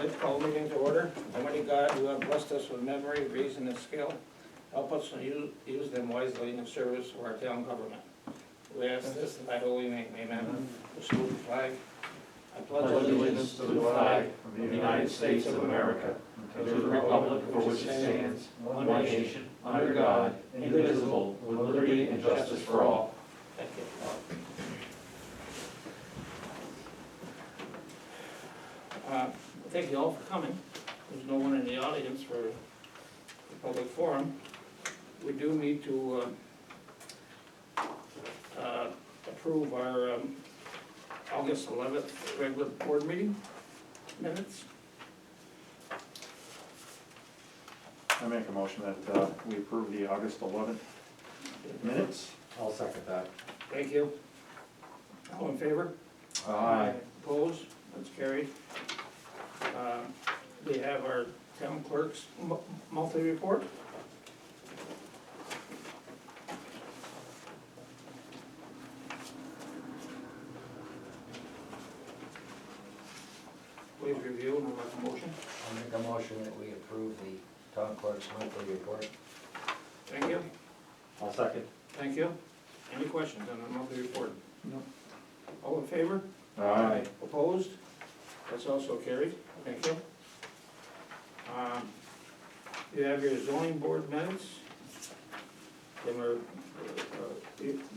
like to call the meeting to order. Almighty God, you have blessed us with memory, reason, and skill. Help us to use them wisely in service of our town government. We ask this in thy holy name, amen. We'll salute the flag. I pledge allegiance to the flag of the United States of America and to the republic for which it stands, one nation, under God, indivisible, with liberty and justice for all. Thank you. Thank you all for coming. There's no one in the audience for the public forum. We do need to approve our August 11th regular board meeting minutes. I make a motion that we approve the August 11th minutes. I'll second that. Thank you. All in favor? Aye. Opposed? That's carried. We have our town clerk's monthly report. Please review and I'll make a motion. I'll make a motion that we approve the town clerk's monthly report. Thank you. I'll second. Thank you. Any questions on the monthly report? No. All in favor? Aye. Opposed? That's also carried. Thank you. You have your zoning board minutes. Them are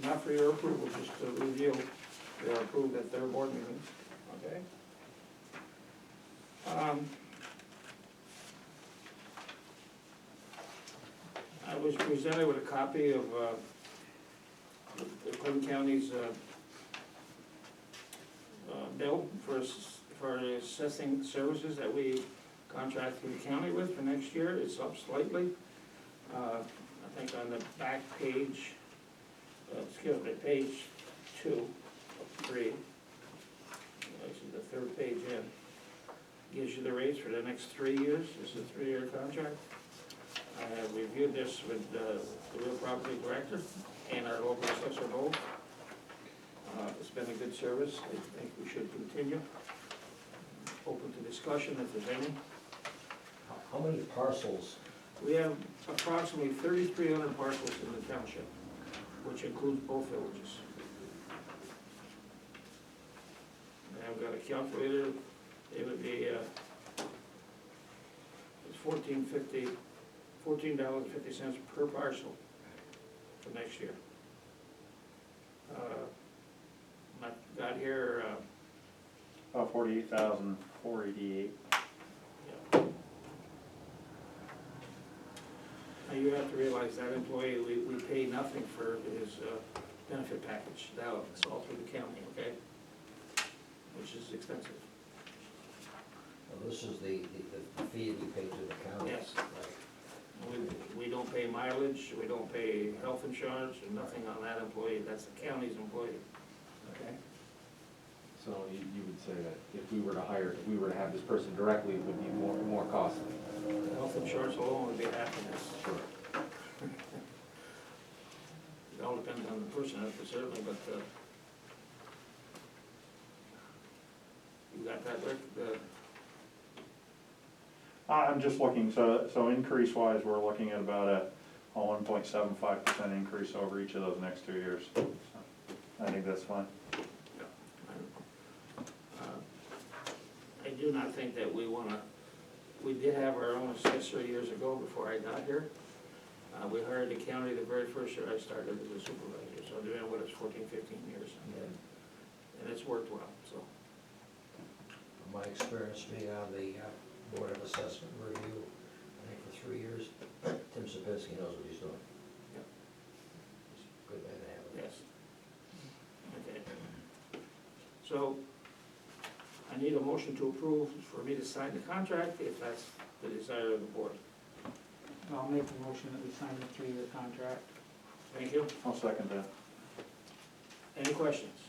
not for your approval, just to review. They are approved at their board meetings. Okay? I was presented with a copy of the Clinton County's bill for assessing services that we contract through the county with for next year. It's up slightly. I think on the back page, excuse me, page 2 of 3, actually the third page in, gives you the rates for the next 3 years. This is a 3-year contract. I have reviewed this with the real property director and our local assessor both. It's been a good service. I think we should continue. Open to discussion if there's any. How many parcels? We have approximately 3,300 parcels in the township, which includes both villages. And I've got a calculator. It would be it's $14.50 per parcel for next year. I've got here, 48,488. yeah. Now you have to realize that employee, we pay nothing for his benefit package. Now it's all through the county, okay? Which is expensive. Well, this is the fee we pay to the county. Yes. Right. We don't pay mileage, we don't pay health insurance, or nothing on that employee. That's the county's employee, okay? So you would say that if we were to have this person directly, it would be more costly? Health insurance alone would be half of this. Sure. It all depends on the person, certainly, but, you got that, Rick? I'm just looking, so increase-wise, we're looking at about a 1.75% increase over each of those next 2 years. So I think that's fine. I do not think that we did have our own assessor years ago before I got here. We hired the county the very first year I started as a supervisor, so I've been with us 14, 15 years. And it's worked well, so. From my experience being on the Board of Assessment Review, I think for 3 years, Tim Sapinski knows what he's doing. Yep. He's a good man to have. Yes. Okay. So, I need a motion to approve for me to sign the contract, if that's the desire of the board. I'll make the motion that we sign the 3-year contract. Thank you. I'll second that. Any questions?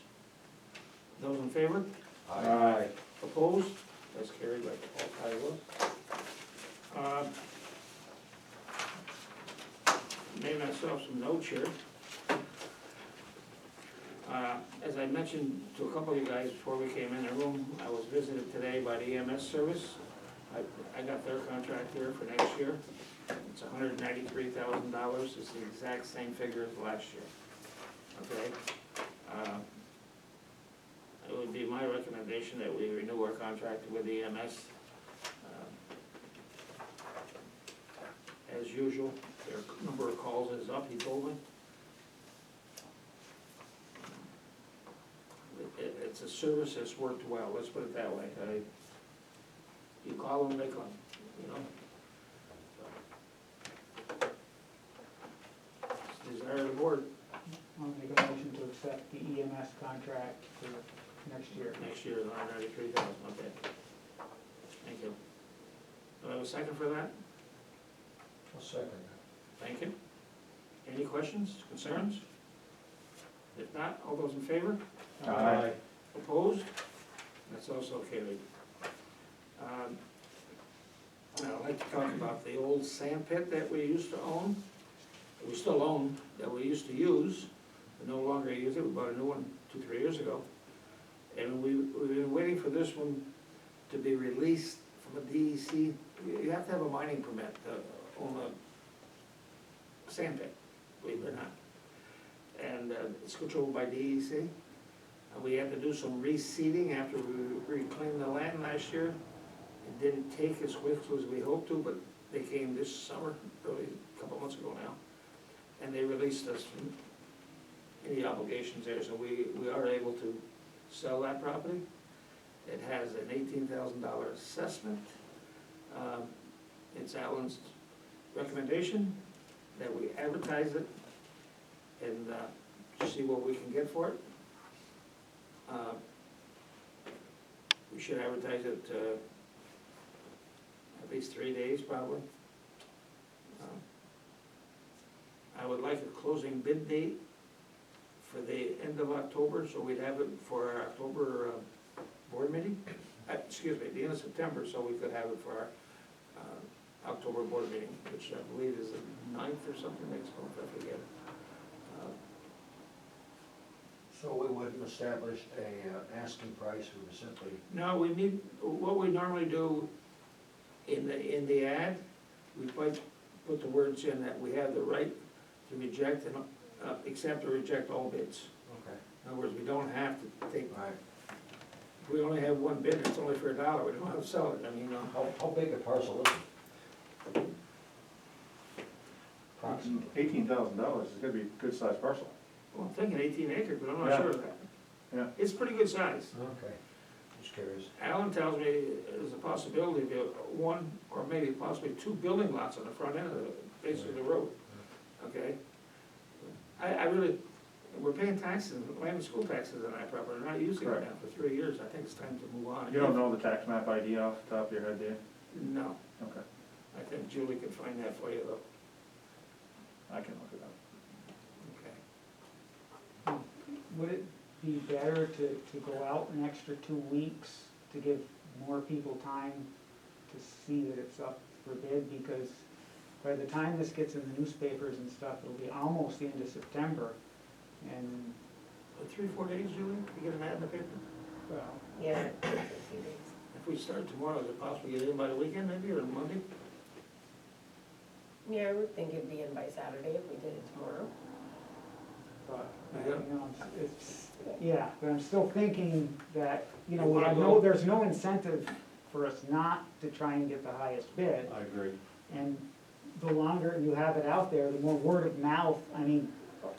Those in favor? Aye. Opposed? That's carried by all 5 votes. Made myself some notes here. As I mentioned to a couple of you guys before we came in the room, I was visited today by the EMS service. I got their contract here for next year. It's $193,000. It's the exact same figure as last year. Okay? It would be my recommendation that we renew our contract with EMS. As usual, their number of calls is up, he told me. It's a service that's worked well, let's put it that way. You call them, they come, you know? It's the desire of the board I'll make a motion to accept the EMS contract for next year. next year, $193,000, okay. Thank you. Do I have a second for that? I'll second that. Thank you. Any questions, concerns? If not, all those in favor? Aye. Opposed? That's also carried. Now, I'd like to talk about the old sand pit that we used to own, that we still own, that we used to use, we no longer use it, we bought a new one 2-3 years ago. And we've been waiting for this one to be released from a DEC. You have to have a mining permit to own a sand pit, believe it or not. And it's controlled by DEC. We had to do some reseeding after we reclaimed the land last year. It didn't take as quick as we hoped to, but they came this summer, really a couple months ago now. And they released us from any obligations there, so we are able to sell that property. It has an $18,000 assessment. It's Alan's recommendation that we advertise it and see what we can get for it. We should advertise it at least 3 days probably. I would like a closing bid date for the end of October, so we'd have it for our October board meeting. Excuse me, the end of September, so we could have it for our October board meeting, which I believe is the 9th or something next month, I forget. So we wouldn't establish a asking price, we would simply, No, we need, what we normally do in the ad, we might put the words in that we have the right to reject and accept or reject all bids. okay, In other words, we don't have to take, all right. if we only have one bid, it's only for $1, we don't have to sell it, I mean, How big a parcel is it? Approximately. $18,000 is gonna be a good sized parcel. well, I'm thinking 18 acres, but I'm not Yeah. sure of that. Yeah. It's pretty good size. Okay, just curious. Alan tells me there's a possibility of one or maybe possibly 2 building lots on the front end of the, basically the road, okay? I really, we're paying taxes, land and school taxes on that property, we're not using it Correct. now for 3 years, I think it's time to move on. You don't know the tax map ID off the top of your head, do you? No, Okay, I think Julie can find that for you though, I can look it up. okay? Would it be better to go out an extra 2 weeks to give more people time to see that it's up for bid? Because by the time this gets in the newspapers and stuff, it'll be almost the end of September. And, 3-4 days, Julie, to get an ad in the paper? well, Yeah, it's a few days. If we start tomorrow, is it possible to get it in by the weekend maybe, or Monday? Yeah, I would think it'd be in by Saturday if we did it tomorrow. but, Yeah. you know, yeah, but I'm still thinking that, you know, You we wanna have go- there's no incentive for us not to try and get the highest bid. I agree. And the longer you have it out there, the more word of mouth, I mean,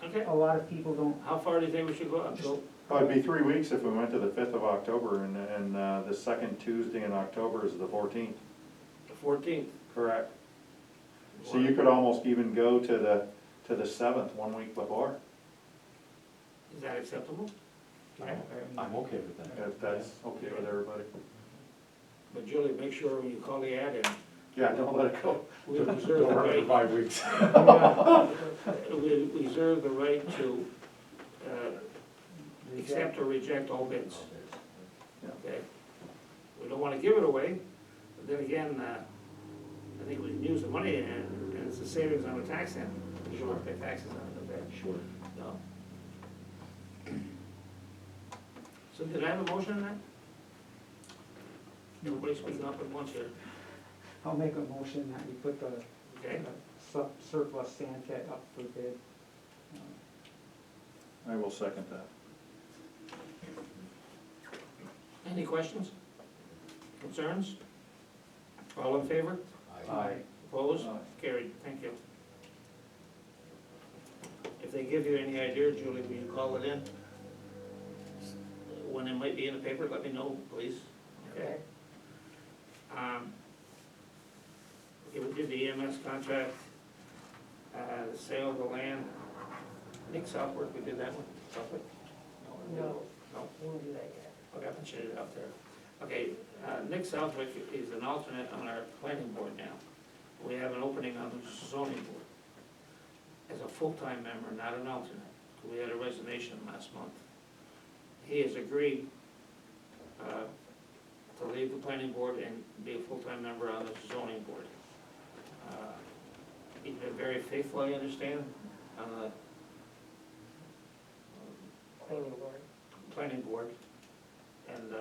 Okay, a lot of people don't, how far do you think we should go until? Well, it'd be 3 weeks if we went to the 5th of October, and the second Tuesday in October is the 14th. The 14th. Correct. So you could almost even go to the 7th, 1 week before, Is that acceptable? I'm okay with that. if that's okay with everybody. But Julie, make sure when you call the ad in, Yeah, don't let it go. we reserve the right, 5 weeks. we reserve the right to accept or reject all bids, okay? We don't wanna give it away, but then again, I think we can use the money and it's a savings on the tax end. We don't have to pay taxes on it, okay? Sure. No. So did I have a motion on that? Everybody speaking up at once here. I'll make a motion that we put the Okay, surplus sand pit up for bid. I will second that. any questions? Concerns? All in favor? Aye. Opposed? Aye. Carried, thank you. If they give you any idea, Julie, will you call it in? When it might be in the paper, let me know, please. Okay. Okay, we did the EMS contract, the sale of the land. Nick Southworth, we did that one, Southwick? No, No, we didn't do that yet. okay, I mentioned it out there. Okay, Nick Southwick is an alternate on our planning board now. We have an opening on the zoning board as a full-time member, not an alternate. We had a resignation last month. He has agreed to leave the planning board and be a full-time member on the zoning board. He's been very faithful, I understand, on the Planning board. planning board, and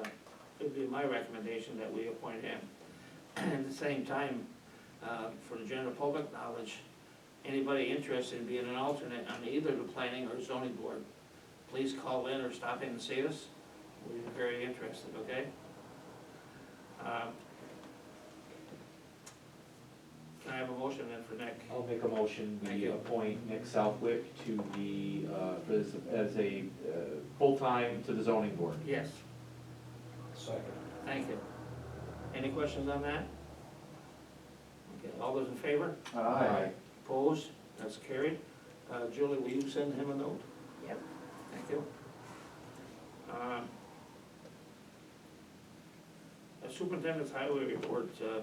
it would be my recommendation that we appoint him. At the same time, for the general public knowledge, anybody interested in being an alternate on either the planning or zoning board, please call in or stop in and see us. We'd be very interested, okay? Can I have a motion then for Nick? I'll make a motion, Thank we you. appoint Nick Southwick to the, as a full-time to the zoning board. Yes, Second. thank you. Any questions on that? Okay, all those in favor? Aye. Opposed? That's carried. Julie, will you send him a note? Yep. Thank you. Superintendent's highway report, the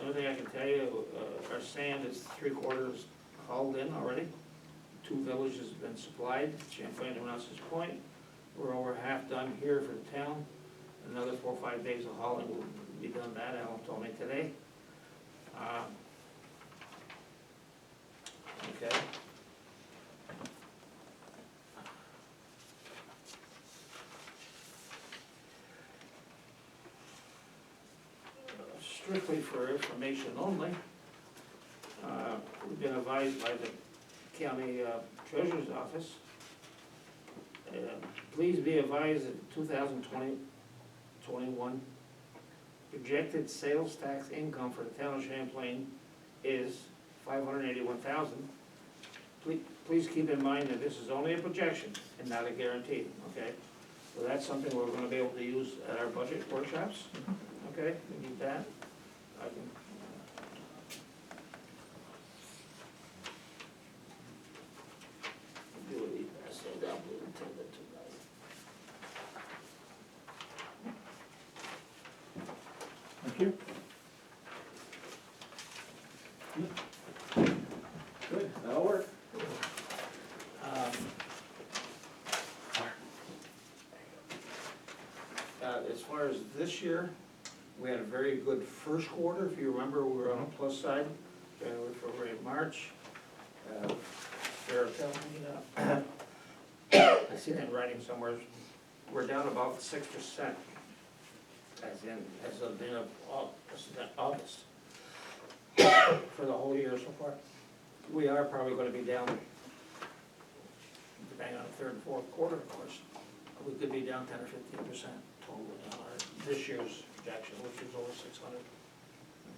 only thing I can tell you, our sand is 3/4 hauled in already. 2 villages has been supplied, Champlain and Rouse's Point. We're over half done here for the town. Another 4 or 5 days of hauling will be done that, Alan told me today. Okay. Strictly for information only, we've been advised by the county treasurer's office. Please be advised that 2020-21 projected sales tax income for the town of Champlain is $581,000. Please keep in mind that this is only a projection and not a guarantee, okay? So that's something we're gonna be able to use at our budget workshops, okay? We need that. I can, do it, pass that down to the attendant tonight. Thank you. Good, that'll work. As far as this year, we had a very good first quarter. If you remember, we were on the plus side, January, February, March. Sarah, tell me, I see that in writing somewhere, we're down about 6%, as of the end of August, for the whole year so far. We are probably gonna be down, depending on the third and fourth quarter, of course. We could be down 10 or 15% total on our, this year's projection, which is over 600,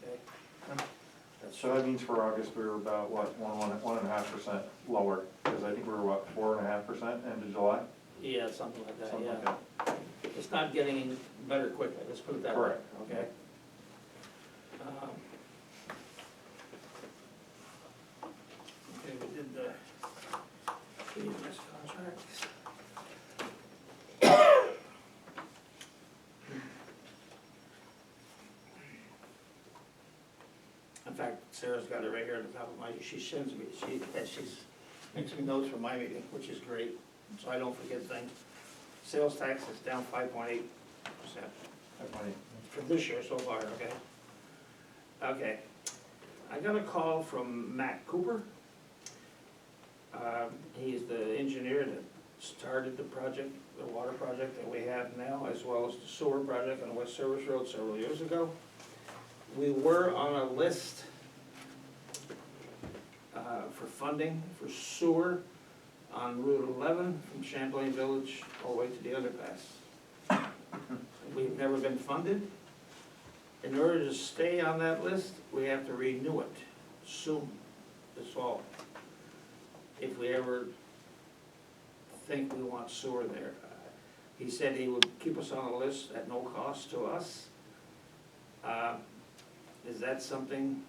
okay? That's So that means for August, we were about, what, 1.5% lower, because I think we were, what, 4.5% end of July? Yeah, something like that, Something like yeah. that. It's not getting any better quickly, let's put it that way. Correct. Okay? Okay, we did the EMS contracts. In fact, Sarah's got it right here at the top of my, she sends me, she's makes me notes for my meeting, which is great, so I don't forget things. Sales tax is down 5.8% for this year so far, okay? Okay, I got a call from Matt Cooper. He's the engineer that started the project, the water project that we have now, as well as the sewer project on West Service Road several years ago. We were on a list for funding for sewer on Route 11 from Champlain Village all the way to the underpass. We've never been funded. In order to stay on that list, we have to renew it soon, this fall. If we ever think we want sewer there. He said he would keep us on the list at no cost to us. Is that something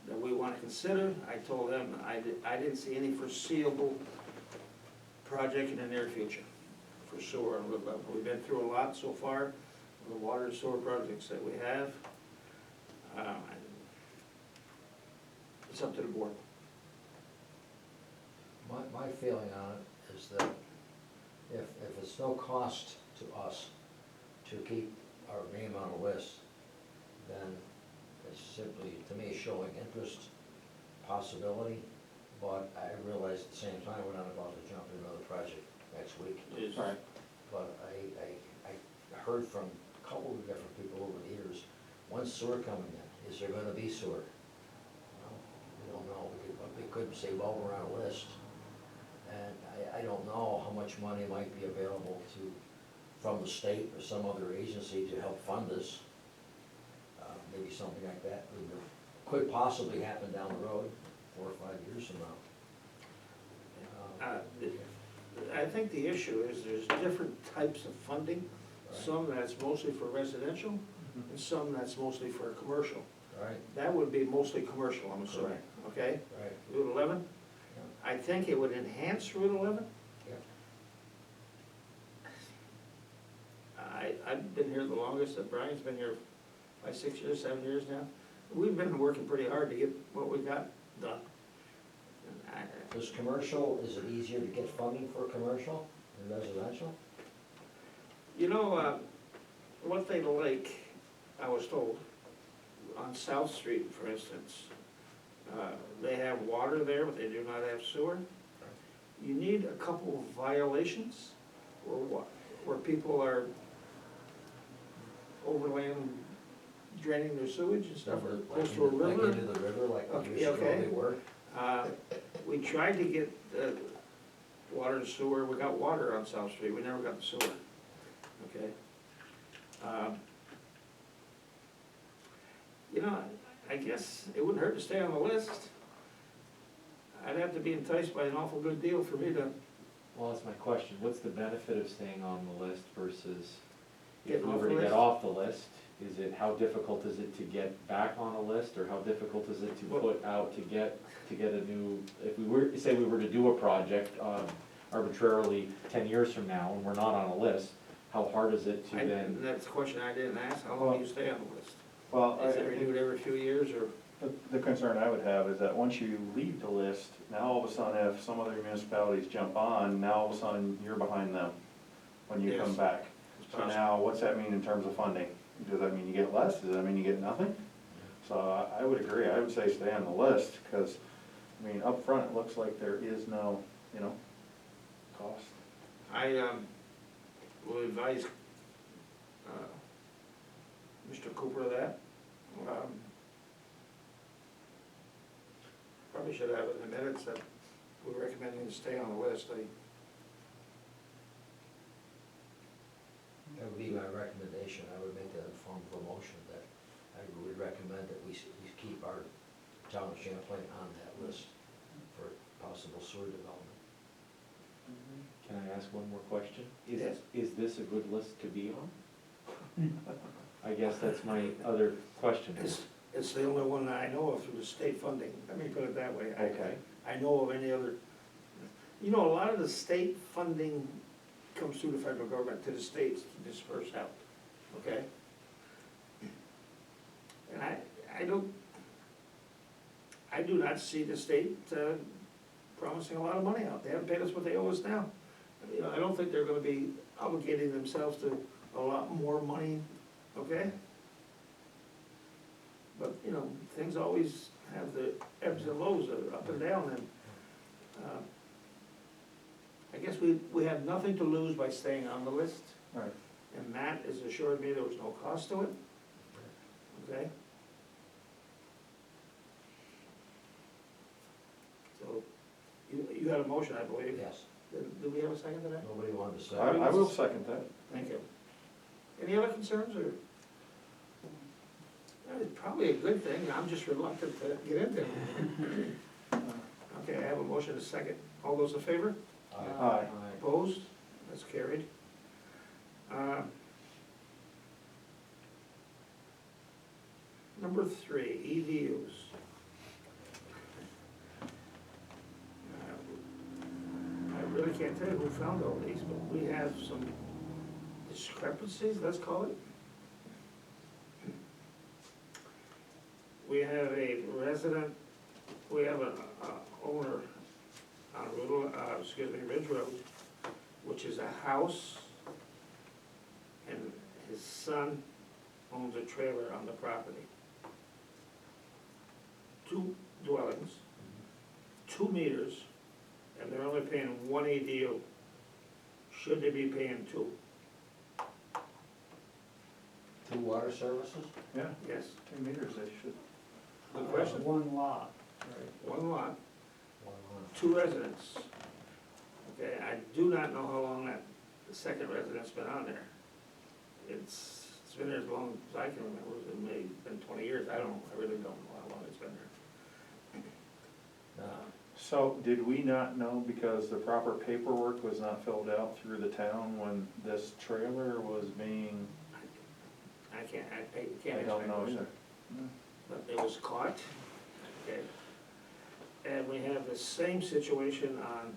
that we want to consider? I told him I didn't see any foreseeable project in the near future for sewer on Route 11. We've been through a lot so far, the water and sewer projects that we have. It's up to the board. My feeling on it is that if it's no cost to us to keep our name on a list, then it's simply, to me, showing interest, possibility, but I realize at the same time, we're not about to jump into another project next week. Is- Right. But I heard from a couple of different people over the years, when's sewer coming in? Is there gonna be sewer? Well, we don't know, we could say, well, we're on a list. And I don't know how much money might be available from the state or some other agency to help fund this. Maybe something like that could possibly happen down the road, 4 or 5 years from now. I think the issue is there's different types of funding. Right. Some that's mostly for residential, and some that's mostly for commercial. Right, That would be mostly commercial, I'm assuming, okay? right, Route 11? yeah, I think it would enhance Route 11. yeah. I've been here the longest, and Brian's been here 5, 6 years, 7 years now. We've been working pretty hard to get what we got done. And Does commercial, is it easier to get funding for commercial than residential? You know, what they like, I was told, on South Street, for instance, they have water there, but they do not have sewer. You need a couple of violations where people are overlaying, draining their sewage and stuff, or Like close to a into- like river. into the river, like Okay, we used to okay. know they were? We tried to get water and sewer, we got water on South Street, we never got the sewer, okay? You know, I guess it wouldn't hurt to stay on the list. I'd have to be enticed by an awful good deal for me to Well, that's my question, what's the benefit of staying on the list versus if Getting we off were the to get list? off the list? Is it, how difficult is it to get back on a list, or how difficult is it to Well- put out to get a new, if we were, say we were to do a project arbitrarily 10 years from now, and we're not on a list, how hard is it to then? That's a question I didn't ask, how long do you stay on the list? Well, Is it renewed every few years, or? the concern I would have is that once you leave the list, now all of a sudden if some other municipalities jump on, now all of a sudden you're behind them when you come Yes. back. It's So possible. now, what's that mean in terms of funding? Does that mean you get less? Does that mean you get nothing? So I would agree, I would say stay on the list, because, I mean, up front it looks like there is no, cost. I will advise Mr. Cooper of that. Probably should have it in the minutes that we're recommending to stay on the list. That would be my recommendation, I would make that in form of a motion, that I would recommend that we keep our town of Champlain on that list for possible sewer development. Can I ask one more question? Yes. Is this a good list to be on? I guess that's my other question. It's the only one that I know of through the state funding, let me put it that way. Okay. I know of any other, a lot of the state funding comes through the federal government to the states to disperse out, okay? And I do not see the state promising a lot of money out. They haven't paid us what they owe us now. I don't think they're gonna be obligating themselves to a lot more money, okay? But, things always have the ebbs and lows, up and down, and I guess we have nothing to lose by staying on the list. Right. And Matt has assured me there was no cost to it, okay? You had a motion, I believe. Yes, Do we have a second to that? nobody wanted to say. I will second that. Thank you. Any other concerns, or? It's probably a good thing, I'm just reluctant to get into it. Okay, I have a motion to second. All those in favor? Aye. Opposed? That's carried. Number 3, EDUs. I really can't tell you who found all these, but we have some discrepancies, let's call it. We have a resident, we have a owner on Ridge Road, which is a house, and his son owns a trailer on the property. 2 dwellings, 2 meters, and they're only paying 1 ADU. Should they be paying 2? 2 water services? Yeah, Yes. 2 meters, they should. Good question. One lot, right? 1 lot, One on. 2 residents. Okay, I do not know how long that, the second resident's been on there. It's been there as long as I can remember, it may have been 20 years, I don't know, I really don't know how long it's been there. So, did we not know because the proper paperwork was not filled out through the town when this trailer was being, I can't I don't answer know that either. question. But it was caught, okay. And we have the same situation on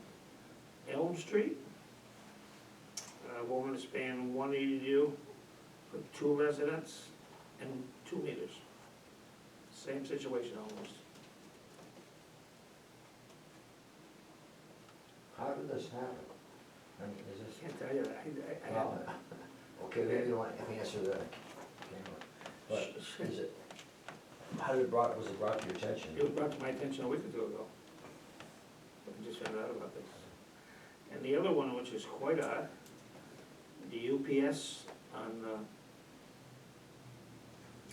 Elm Street. A woman is paying 1 ADU for 2 residents and 2 meters. Same situation almost. How did this happen? I mean, is this, Can't tell you that, I well, haven't. okay, maybe you want to answer that. But is it, how did it was it brought to your attention? It was brought to my attention a week or 2 ago. I just found out about this. And the other one, which is quite odd, the UPS on,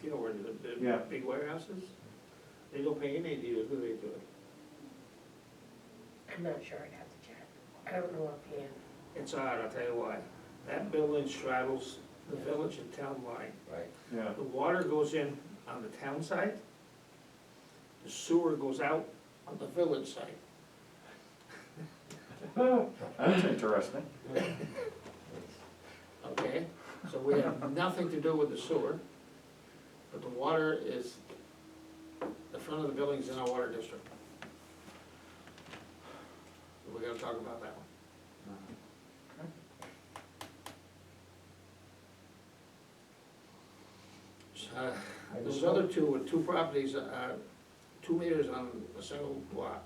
you know where the Yeah. big warehouses? They don't pay any ADUs, do they, do it? I'm not sure, I'd have to check. I don't know offhand. It's odd, I'll tell you why. That building straddles the village and town line. Right, Yeah, The water goes in on the town side, the sewer goes out on the village side. that's interesting. Okay, so we have nothing to do with the sewer, but the water is, the front of the building's in our water district. So we gotta talk about that one. Those other 2 with 2 properties, 2 meters on a single lot.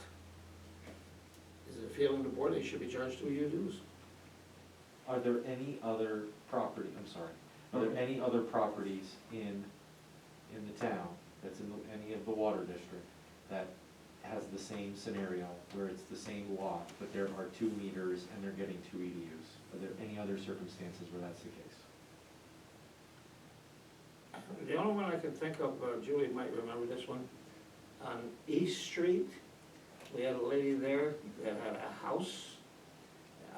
Is it a feeling of the board they should be charged 2 UDUs? Are there any other property, I'm sorry, are there any other properties in the town, that's in any of the water district, that has the same scenario, where it's the same lot, but there are 2 meters and they're getting 2 EDUs? Are there any other circumstances where that's the case? The only one I can think of, Julie might remember this one, on East Street, we had a lady there that had a house,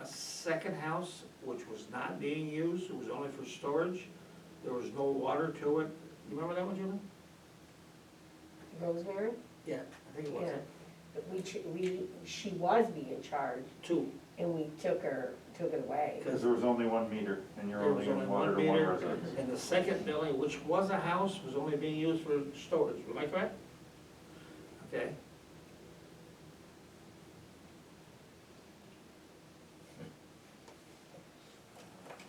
a second house, which was not being used, it was only for storage, there was no water to it. You remember that one, Julie? Rosemary? Yeah, I think it was. Yeah. But she was being charged, 2. and we took it away. Because there was only 1 meter, and you're There was only only in water 1 to 1 meter, residence. and the second building, which was a house, was only being used for storage, am I correct? Okay.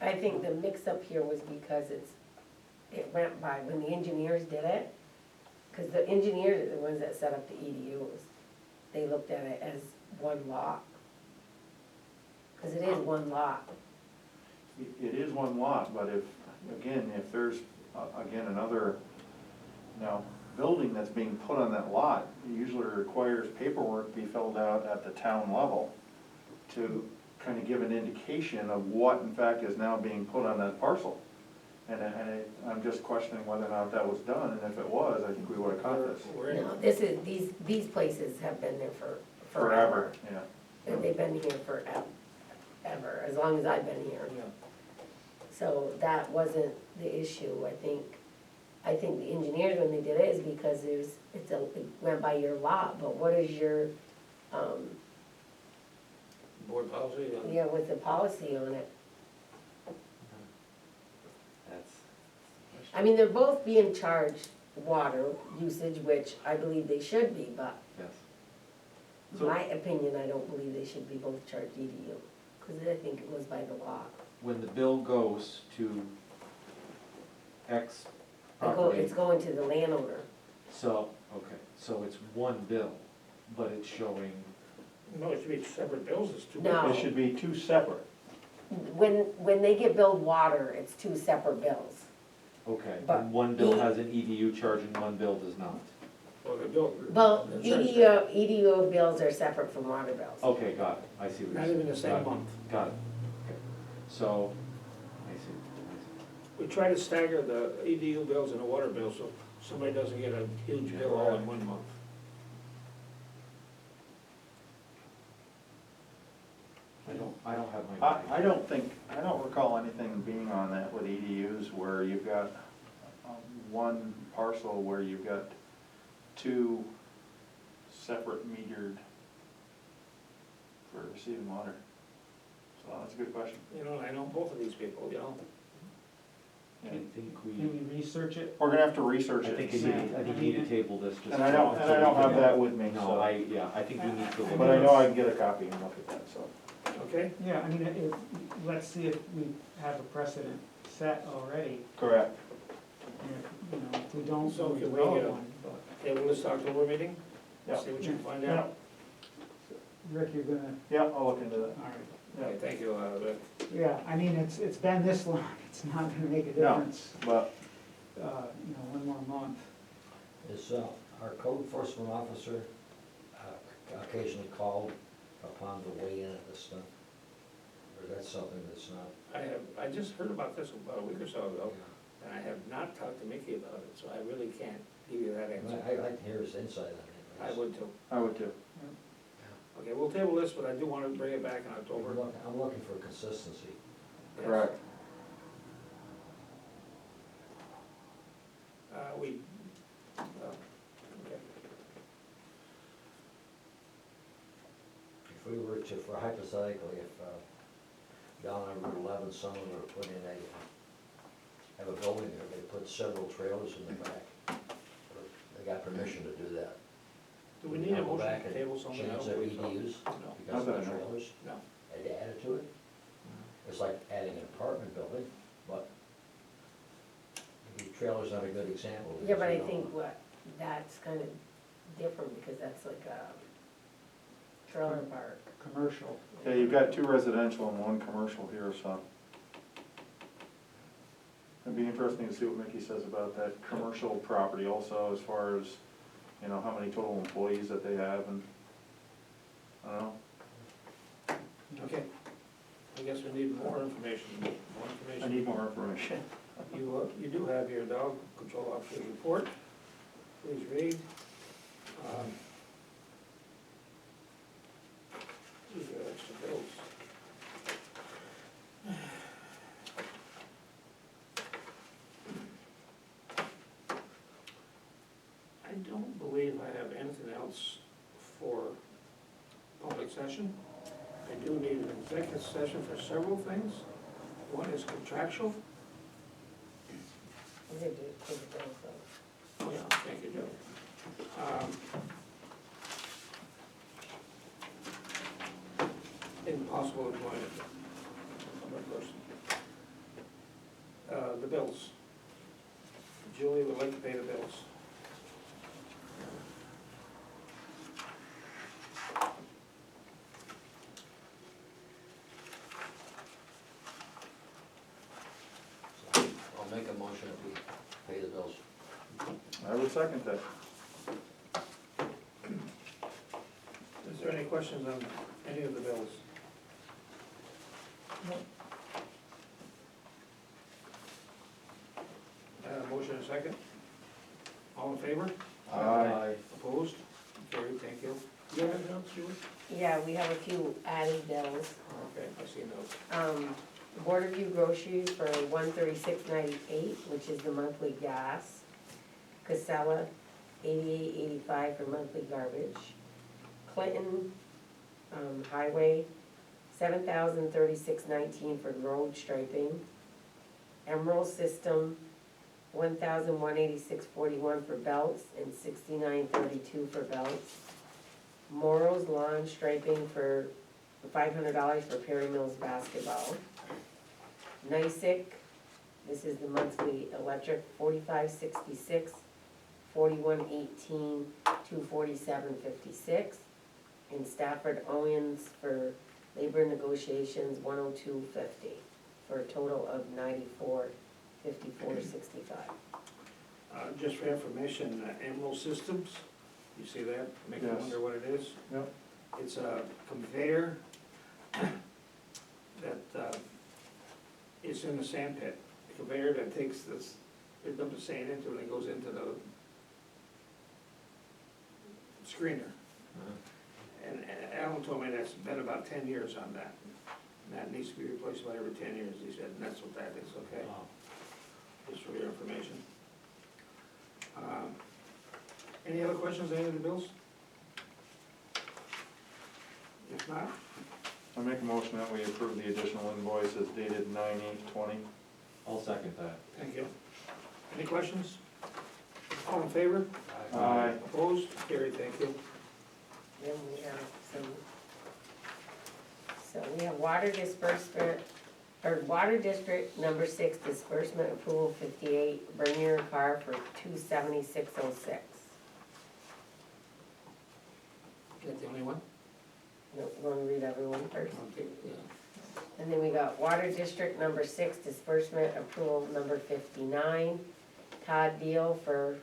I think the mix-up here was because it went by, when the engineers did it, because the engineers are the ones that set up the EDUs, they looked at it as 1 lot. Because it is 1 lot. It is 1 lot, but if, again, if there's, again, another, building that's being put on that lot, it usually requires paperwork be filled out at the town level to kind of give an indication of what in fact is now being put on that parcel. And I'm just questioning whether or not that was done, and if it was, I think we would have caught this. We're in. No, this is, these places have been there for Forever, yeah. And they've been here forever, as long as I've been here. Yeah. So that wasn't the issue, I think the engineers, when they did it, is because it went by your lot, but what is your, Board policy, yeah, what's the policy on it? That's. I mean, they're both being charged water usage, which I believe they should be, but Yes. in So- my opinion, I don't believe they should be both charged EDU, because I think it was by the law. When the bill goes to X It's property, going to the landowner. so, okay, so it's one bill, but it's showing, no, it should be separate bills, it's two. No. It should be two separate. When they get billed water, it's two separate bills. okay, But and one bill E- has an EDU charge and one bill does not. Well, the bill. Well, the charge- EDU bills are separate from water bills. Okay, got it, I see what you're Not saying. even the same Got it, month. Got it, okay, so, I see. We try to stagger the EDU bills and the water bills, so somebody doesn't get a huge bill all in one month. I don't have my. I don't recall anything being on that with EDUs where you've got one parcel where you've got two separate metered for receiving water. So that's a good question. You know, I know both of these people, you know. I think Can we research it? We're gonna have to research I it. think and you see. need, I think you need to table this just. And I don't have that with me, No, so, yeah, I think we need to. look but I at know this. I can get a copy and look at that, so. Okay? Yeah, I mean, let's see if we have a precedent set already, Correct. and if we don't, So we can we, develop one, but, Table this October meeting, Yeah. see what you can find Yeah, out. Rick, you're gonna, yeah, I'll look into that. all right. Okay, thank you, Rick. Yeah, I mean, it's been this long, it's not gonna make a No. difference, But, one more month. Is our code enforcement officer occasionally called upon the weigh-in of this stuff? Or is that something that's not? I just heard about this about a week or so ago, Yeah. and I have not talked to Mickey about it, so I really can't give you that answer. I'd like to hear his insight on it. I would too. I would too. Okay, we'll table this, but I do want to bring it back in October. I'm looking for consistency. Yes. Correct. Okay. If we were to, for hypothetically, if down on Route 11, someone were to put in have a building there, they put several trailers in the back. They got permission to do that. Do we need a Go motion back to and table something else? Change their we thought? EDUs No. because of Not the that I know. trailers? No. And to add it to it? It's like adding an apartment building, but the trailer's not a good example. Yeah, but I because, you know, think that's kind of different, because that's like a trailer park. Commercial. Yeah, you've got two residential and one commercial here, so. It'd be interesting to see what Mickey says about that commercial property also, as far as, how many total employees that they have and, I don't know. Okay. I guess we need more information, I need more information. You do have your dog control officer's report. Please read. These are extra bills. I don't believe I have anything else for public session. I do need an executive session for several things. One is contractual. These are just the bills, though. Oh, yeah, thank you, Joe. Impossible employment of a person. The bills. Julie would like to pay the bills. So I'll make a motion if we pay the bills. I would second that. Is there any questions on any of the bills? Motion and second? All in favor? Aye. Opposed? Carried, thank you. You have anything else, Julie? Yeah, we have a few added bills. Okay, I see those. Border View groceries for $136.98, which is the monthly gas. Casella, $88.85 for monthly garbage. Clinton, Highway, $7,036.19 for road striping. Emerald System, $1,186.41 for belts and $69.32 for belts. Morrow's Lawn striping for $500 for Perry Mills basketball. NICIC, this is the monthly electric, $45.66, $41.18, $247.56. And Stafford Owens for labor negotiations, $102.50, for a total of $94.54.65. Just for information, Emerald Systems, you see that? Make you Yes. wonder what it is? Yep. It's a conveyor that, it's in the sand pit. A conveyor that takes this, they dump the sand into it and it goes into the screener. And Alan told me that's been about 10 years on that. And that needs to be replaced about every 10 years, he said, and that's what that is, okay? Just for your information. Any other questions, on any of the bills? If not, I make a motion that we approve the additional invoices dated 9/8/20. I'll second that. thank you. Any questions? All in favor? Aye. Opposed? Carried, thank you. Then we have so we have water disbursement, or water district number 6 disbursement approval 58, bring your car for $276.06. Is that the only one? No, you wanna read everyone first? Okay, yeah. And then we got water district number 6 disbursement approval number 59, Todd Deal for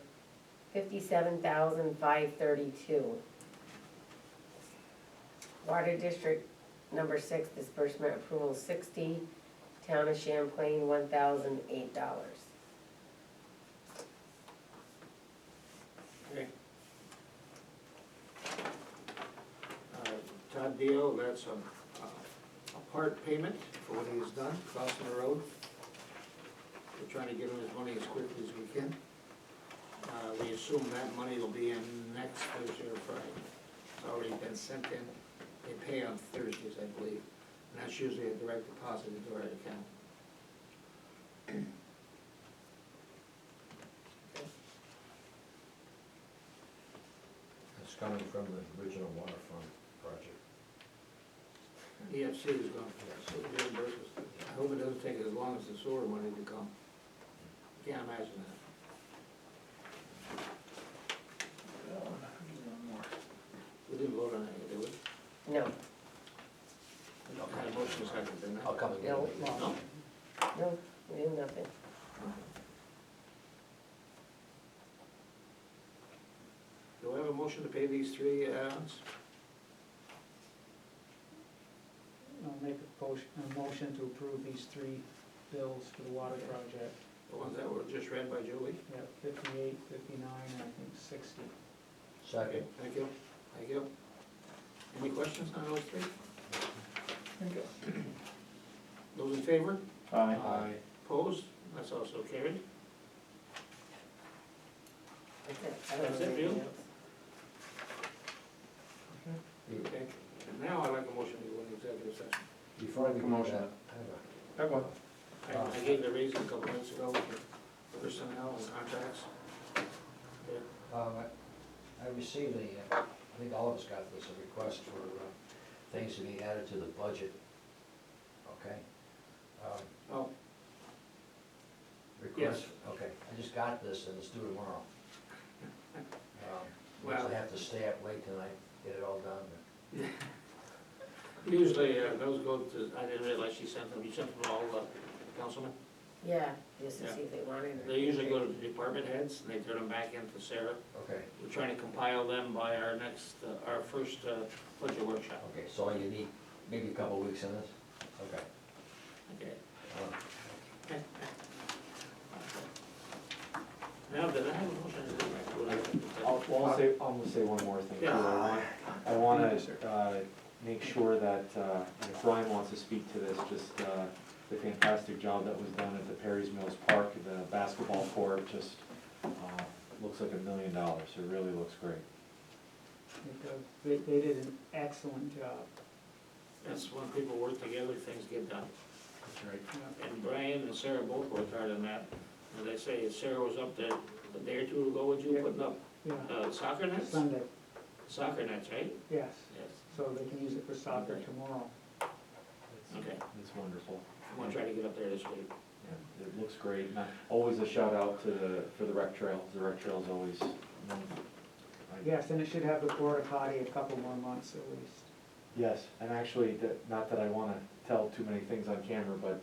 $57,532. Water district number 6 disbursement approval 60, Town of Champlain, $1,008. Okay. Todd Deal, that's a part payment for what he has done, crossing the road. We're trying to get him his money as quickly as we can. We assume that money will be in next Thursday or Friday. It's already been sent in. They pay on Thursdays, I believe, and that's usually a direct deposit into our account. It's coming from the original waterfront project. EFC is going to reimburse us. I hope it doesn't take as long as the sewer money to come. Can't imagine that. We didn't vote on it, did we? No, I had a motion second, didn't I? I'll come again. No. No? no, we did nothing. Do I have a motion to pay these three add-ons? I'll make a motion to approve these 3 bills for the water project. The ones that were just read by Julie? Yeah, 58, 59, and I think 60. Second. Thank you, thank you. Any questions on those three? Those in favor? Aye. Opposed? That's also carried. That's it. I don't That's have it, anything Bill? else. Okay, and now I'd like a motion to go into executive session. Before I do Commotion. that, That one. I gave the reason a couple minutes ago for personnel and contracts. Yeah. I received I think all of us got this, a request for things to be added to the budget, okay? Oh, Request, okay, I just got this and it's due tomorrow. Well- I have to stay up late tonight, get it all done. usually those go to, I didn't realize she sent them, you sent them to all the councilmen? Yeah, just to Yeah. see if they wanted it. They usually go to the department heads and they turn them back into Sarah. Okay, We're trying to compile them by our next, our first budget workshop. okay, so all you need, maybe a couple of weeks in this? Okay. Okay. Uh, Now, did I have a motion? I'm gonna say one more thing. too. Yeah. I wanna, make sure that, and if Brian wants to speak to this, just, the fantastic job that was done at the Perry's Mills Park, the basketball court, just, looks like $1 million, it really looks great. They did an excellent job. That's when people work together, things get done. That's right. Yeah. And Brian and Sarah both worked hard on that. As I say, Sarah was up there a day or two ago, with you Yeah. putting up Yeah, soccer nets? Sunday, Soccer nets, right? yes, Yes. so they can use it for soccer tomorrow. Okay. It's wonderful. I'm gonna try to get up there this week. Yeah, it looks great. And always a shout out for the rec trail. The rec trail's always, Yes, and it should have the porta potty a couple more months at least. yes, and actually, not that I wanna tell too many things on camera, but,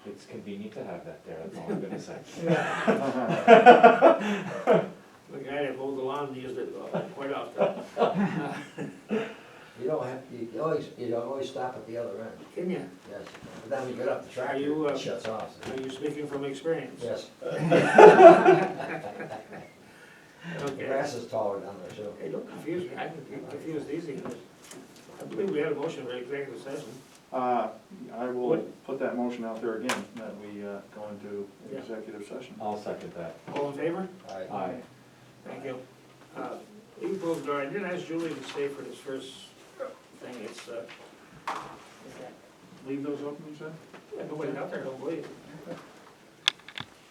it's convenient to have that there, that's all I'm gonna say. The guy that mowed the lawn used it quite often. You don't have, you always stop at the other end, Can you? yes. But then when you get up the Are tractor, you, it shuts off. Are you speaking from experience? Yes, the Okay. grass is taller down there too. Hey, don't confuse me, I can get confused easy. I believe we had a motion for executive session. I will What? put that motion out there again, that we go into Yeah. executive session. I'll second that. All in favor? Aye. Thank you. Leave closed door, I didn't ask Julie to stay for this first thing, it's, Leave those open, you said? yeah, nobody out there, don't believe.